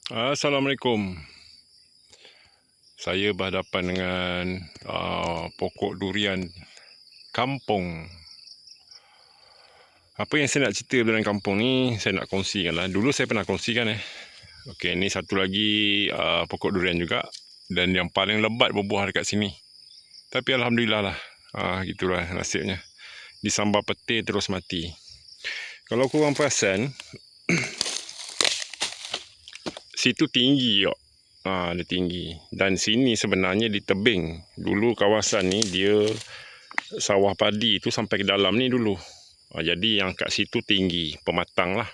Assalamualaikum. Saya berhadapan dengan pokok durian kampung. Apa yang saya nak cerita durian kampung ni, saya nak kongsikan lah. Dulu saya pernah kongsikan Okey, ni satu lagi pokok durian juga. Dan yang paling lebat berbuah dekat sini. Tapi Alhamdulillah lah. Gitulah nasibnya. Disambar petir terus mati. Kalau korang perasan, situ tinggi kok. Dia tinggi. Dan sini sebenarnya di tebing. Dulu kawasan ni dia sawah padi tu sampai ke dalam ni dulu. Jadi yang kat situ tinggi, pematang lah.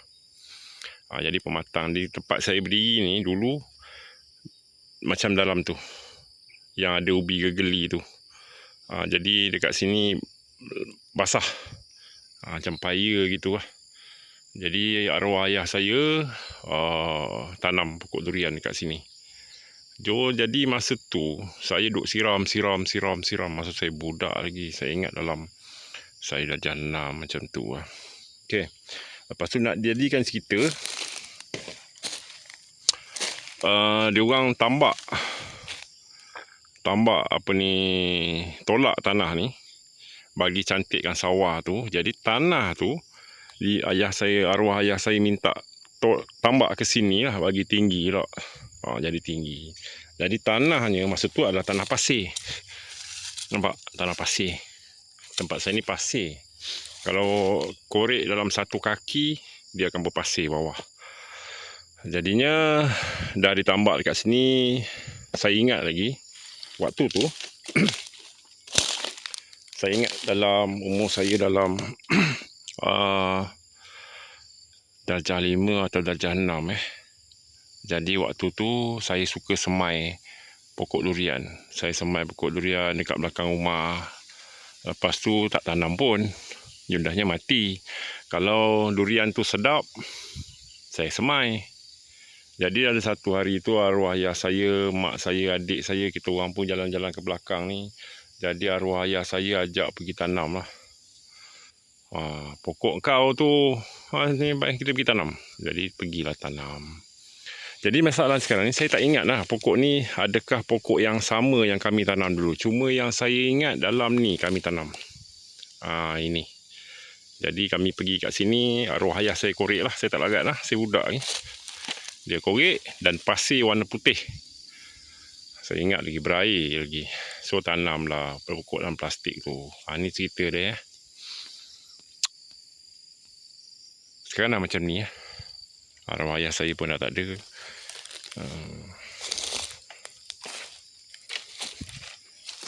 Jadi pematang di tempat saya berdiri ni dulu macam dalam tu. Yang ada ubi gegeli tu. Jadi dekat sini basah. Macam paya gitu lah. Jadi arwah ayah saya tanam pokok durian dekat sini. Jadi masa tu saya duk siram. Masa saya budak lagi. Saya ingat dalam saya dah jana macam tu lah. Okey. Lepas tu nak jadikan cerita. Dia orang tambak tolak tanah ni bagi cantikkan sawah tu. Jadi tanah tu arwah ayah saya minta tambak ke sini lah bagi tinggi lah. Jadi tinggi. Jadi tanahnya masa tu adalah tanah pasir. Nampak? Tanah pasir. Tempat saya ni pasir. Kalau korek dalam satu kaki, dia akan berpasir bawah. Jadinya dah ditambak dekat sini. Saya ingat lagi waktu tu saya ingat dalam umur saya dalam darjah 5 atau darjah 6 Jadi waktu tu saya suka semai pokok durian. Saya semai pokok durian dekat belakang rumah. Lepas tu tak tanam pun. Jundahnya mati. Kalau durian tu sedap, saya semai. Jadi ada satu hari tu arwah ayah saya, mak saya, adik saya, kita orang pun jalan-jalan ke belakang ni. Jadi arwah ayah saya ajak pergi tanam lah. Pokok kau tu, ni baik kita pergi tanam. Jadi pergilah tanam. Jadi masalah sekarang ni saya tak ingat lah pokok ni adakah pokok yang sama yang kami tanam dulu. Cuma yang saya ingat dalam ni kami tanam. Ini. Jadi kami pergi kat sini, arwah ayah saya korek lah. Saya tak larat lah, saya budak ni. Dia korek dan pasir warna putih. Saya ingat lagi berair lagi. So tanamlah pokok dalam plastik tu. Ni cerita dia Sekarang dah macam ni arwah ayah saya pun dah tak ada.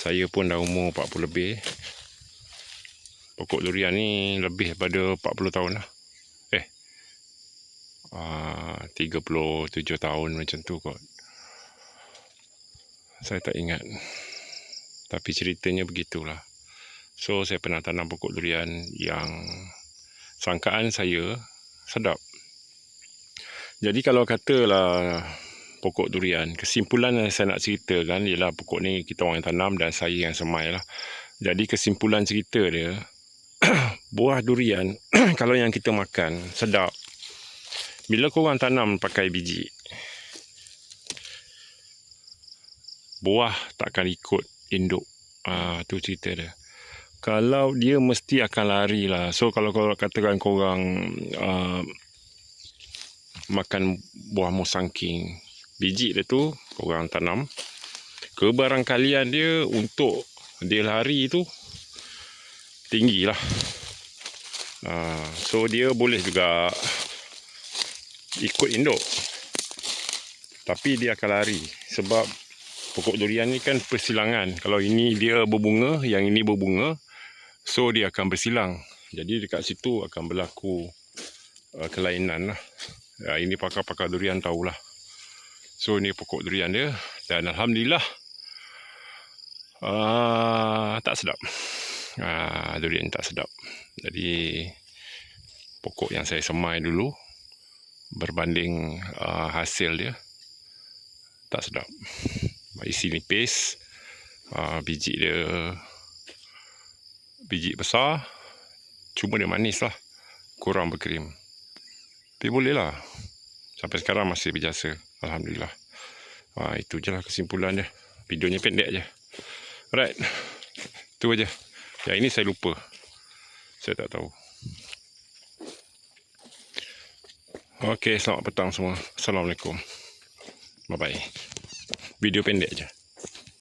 Saya pun dah umur 40 lebih. Pokok durian ni lebih daripada 40 tahun lah. 37 tahun macam tu kot. Saya tak ingat. Tapi ceritanya begitulah. So saya pernah tanam pokok durian yang sangkaan saya sedap. Jadi kalau katalah pokok durian, kesimpulan yang saya nak ceritakan ialah pokok ni kita orang yang tanam dan saya yang semai lah. Jadi kesimpulan cerita dia, buah durian kalau yang kita makan sedap. Bila korang tanam pakai biji, buah takkan ikut induk. Tu cerita dia. Kalau dia mesti akan lari lah. So kalau katakan korang makan buah musangking, biji dia tu korang tanam, kebarangkalian dia untuk dia lari tu tinggi lah. So dia boleh juga ikut induk, tapi dia akan lari. Sebab pokok durian ni kan persilangan. Kalau ini dia berbunga, yang ini berbunga, so dia akan bersilang. Jadi dekat situ akan berlaku kelainan lah. Ini pakar-pakar durian tahulah. So ni pokok durian dia. Dan Alhamdulillah tak sedap. Durian tak sedap. Jadi pokok yang saya semai dulu berbanding hasil dia tak sedap. Isi nipis, biji dia biji besar, cuma dia manis lah, kurang berkrim. Tapi boleh lah, Sampai sekarang masih berjasa. Alhamdulillah. Itu je lah kesimpulan dia. Videonya pendek je. Alright. Itu aja. Yang ini saya lupa. Saya tak tahu. Okey, selamat petang semua. Assalamualaikum. Bye-bye. Video pendek je.